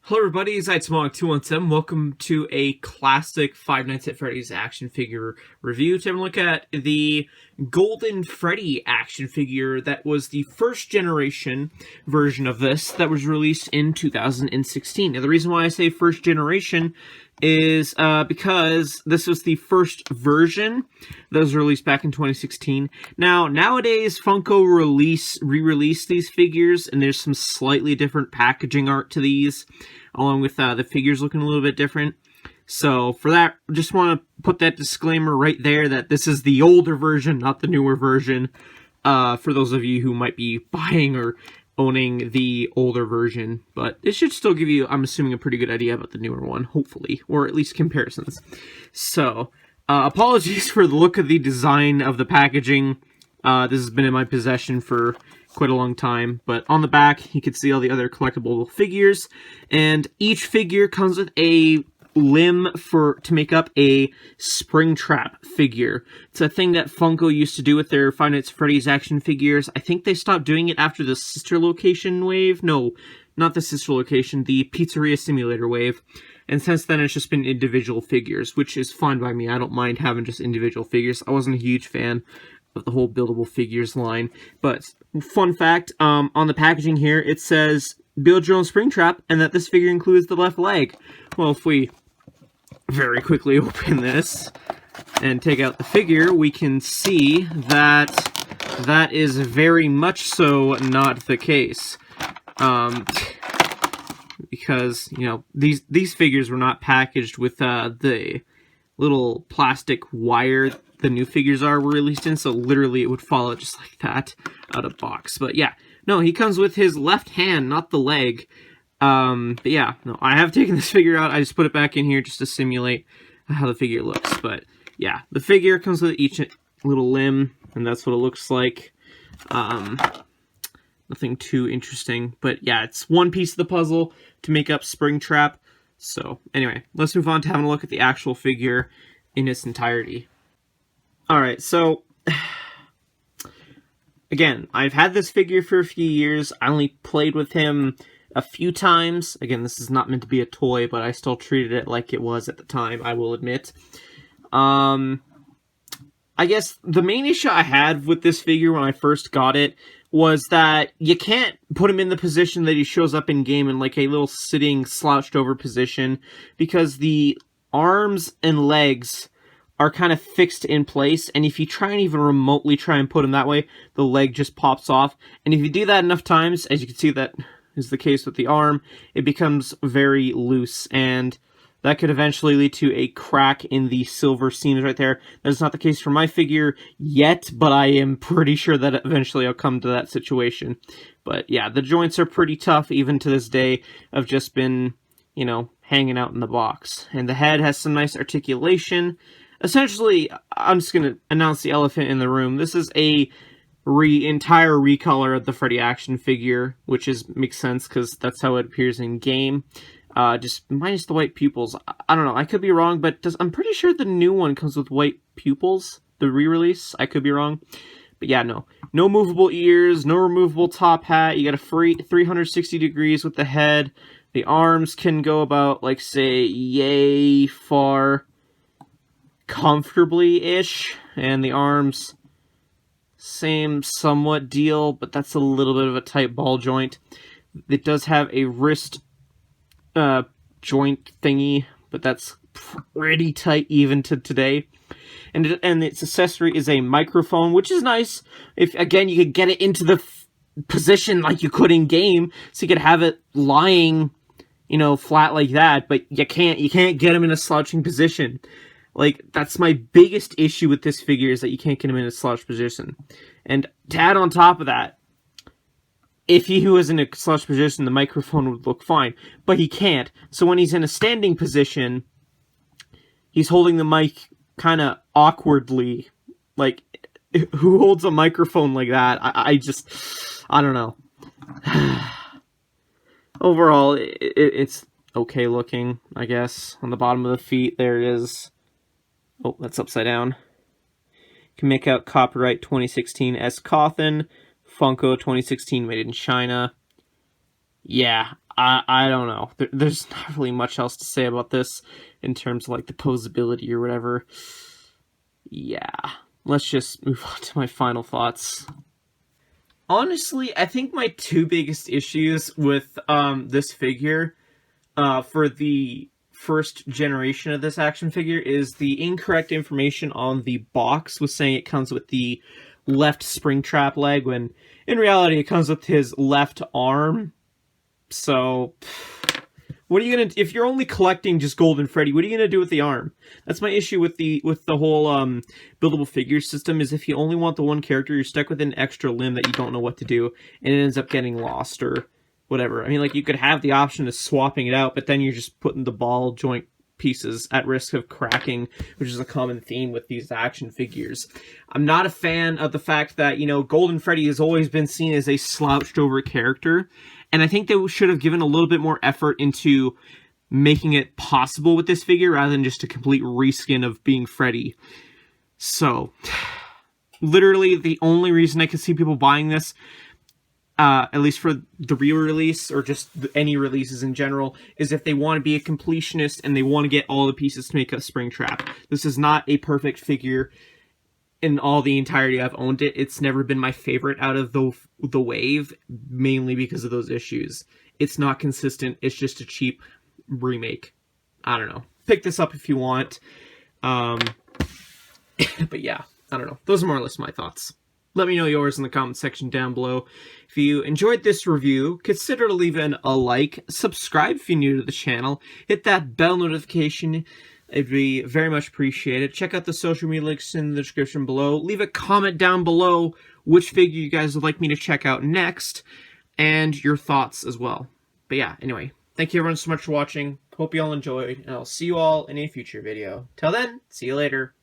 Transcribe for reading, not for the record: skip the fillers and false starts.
Hello everybody, it's TMOG 217. Welcome to a classic Five Nights at Freddy's action figure review. Taking a look at the Golden Freddy action figure that was the first generation version of this that was released in 2016. Now the reason why I say first generation is because this was the first version that was released back in 2016. Now, nowadays, Funko re-release these figures, and there's some slightly different packaging art to these, along with the figures looking a little bit different. So, for that, just want to put that disclaimer right there that this is the older version, not the newer version, for those of you who might be buying or owning the older version, but it should still give you, I'm assuming, a pretty good idea about the newer one, hopefully, or at least comparisons. So, apologies for the look of the design of the packaging. This has been in my possession for quite a long time, but on the back, you can see all the other collectible figures, and each figure comes with a limb to make up a Springtrap figure. It's a thing that Funko used to do with their Five Nights at Freddy's action figures. I think they stopped doing it after the Sister Location wave. No, not the Sister Location, the Pizzeria Simulator wave. And since then, it's just been individual figures, which is fine by me. I don't mind having just individual figures. I wasn't a huge fan of the whole buildable figures line. But, fun fact, on the packaging here, it says, build your own Springtrap, and that this figure includes the left leg. Well, if we very quickly open this and take out the figure, we can see that that is very much so not the case. Because, you know, these figures were not packaged with the little plastic wire the new figures were released in, so literally it would fall out just like that out of box. But yeah, no, he comes with his left hand, not the leg. But yeah, no, I have taken this figure out. I just put it back in here just to simulate how the figure looks. But yeah, the figure comes with each little limb, and that's what it looks like. Nothing too interesting, but yeah, it's one piece of the puzzle to make up Springtrap. So anyway, let's move on to having a look at the actual figure in its entirety. Alright, so again, I've had this figure for a few years. I only played with him a few times. Again, this is not meant to be a toy, but I still treated it like it was at the time, I will admit. I guess the main issue I had with this figure when I first got it was that you can't put him in the position that he shows up in game in like a little sitting, slouched over position, because the arms and legs are kind of fixed in place, and if you try and even remotely try and put him that way, the leg just pops off. And if you do that enough times, as you can see that is the case with the arm, it becomes very loose, and that could eventually lead to a crack in the silver seams right there. That's not the case for my figure yet, but I am pretty sure that eventually I'll come to that situation. But yeah, the joints are pretty tough even to this day. I've just been, you know, hanging out in the box. And the head has some nice articulation. Essentially, I'm just going to announce the elephant in the room. This is a entire recolor of the Freddy action figure, which makes sense because that's how it appears in game. Just minus the white pupils. I don't know, I could be wrong, but I'm pretty sure the new one comes with white pupils, the re-release. I could be wrong. But yeah, no movable ears, no removable top hat. You got a free 360 degrees with the head. The arms can go about, like, say, yay far comfortably-ish, and the arms, same somewhat deal, but that's a little bit of a tight ball joint. It does have a wrist joint thingy, but that's pretty tight even to today. And its accessory is a microphone, which is nice. If, again, you could get it into the position like you could in game, so you could have it lying, you know, flat like that, but you can't get him in a slouching position. Like, that's my biggest issue with this figure, is that you can't get him in a slouch position. And to add on top of that, if he was in a slouch position, the microphone would look fine. But he can't. So when he's in a standing position, he's holding the mic kind of awkwardly. Like, who holds a microphone like that? I don't know. Overall, it's okay looking, I guess. On the bottom of the feet, there it is. Oh, that's upside down. You can make out copyright 2016 S. Cawthon, Funko 2016 made in China. Yeah, I don't know. There's not really much else to say about this in terms of like the posability or whatever. Yeah, let's just move on to my final thoughts. Honestly, I think my two biggest issues with this figure for the first generation of this action figure is the incorrect information on the box was saying it comes with the left Springtrap leg, when in reality it comes with his left arm. So what are you gonna, if you're only collecting just Golden Freddy, what are you gonna do with the arm? That's my issue with the whole buildable figure system, is if you only want the one character, you're stuck with an extra limb that you don't know what to do, and it ends up getting lost or whatever. I mean, like, you could have the option of swapping it out, but then you're just putting the ball joint pieces at risk of cracking, which is a common theme with these action figures. I'm not a fan of the fact that, you know, Golden Freddy has always been seen as a slouched over character, and I think they should have given a little bit more effort into making it possible with this figure rather than just a complete reskin of being Freddy. So, literally, the only reason I could see people buying this, at least for the re-release, or just any releases in general, is if they want to be a completionist and they want to get all the pieces to make a Springtrap. This is not a perfect figure in all the entirety I've owned it. It's never been my favorite out of the wave, mainly because of those issues. It's not consistent. It's just a cheap remake. I don't know. Pick this up if you want. But yeah, I don't know. Those are more or less my thoughts. Let me know yours in the comment section down below. If you enjoyed this review, consider leaving a like, subscribe if you're new to the channel, hit that bell notification. It'd be very much appreciated. Check out the social media links in the description below. Leave a comment down below which figure you guys would like me to check out next, and your thoughts as well. But yeah, anyway, thank you everyone so much for watching. Hope you all enjoyed, and I'll see you all in a future video. Till then, see you later.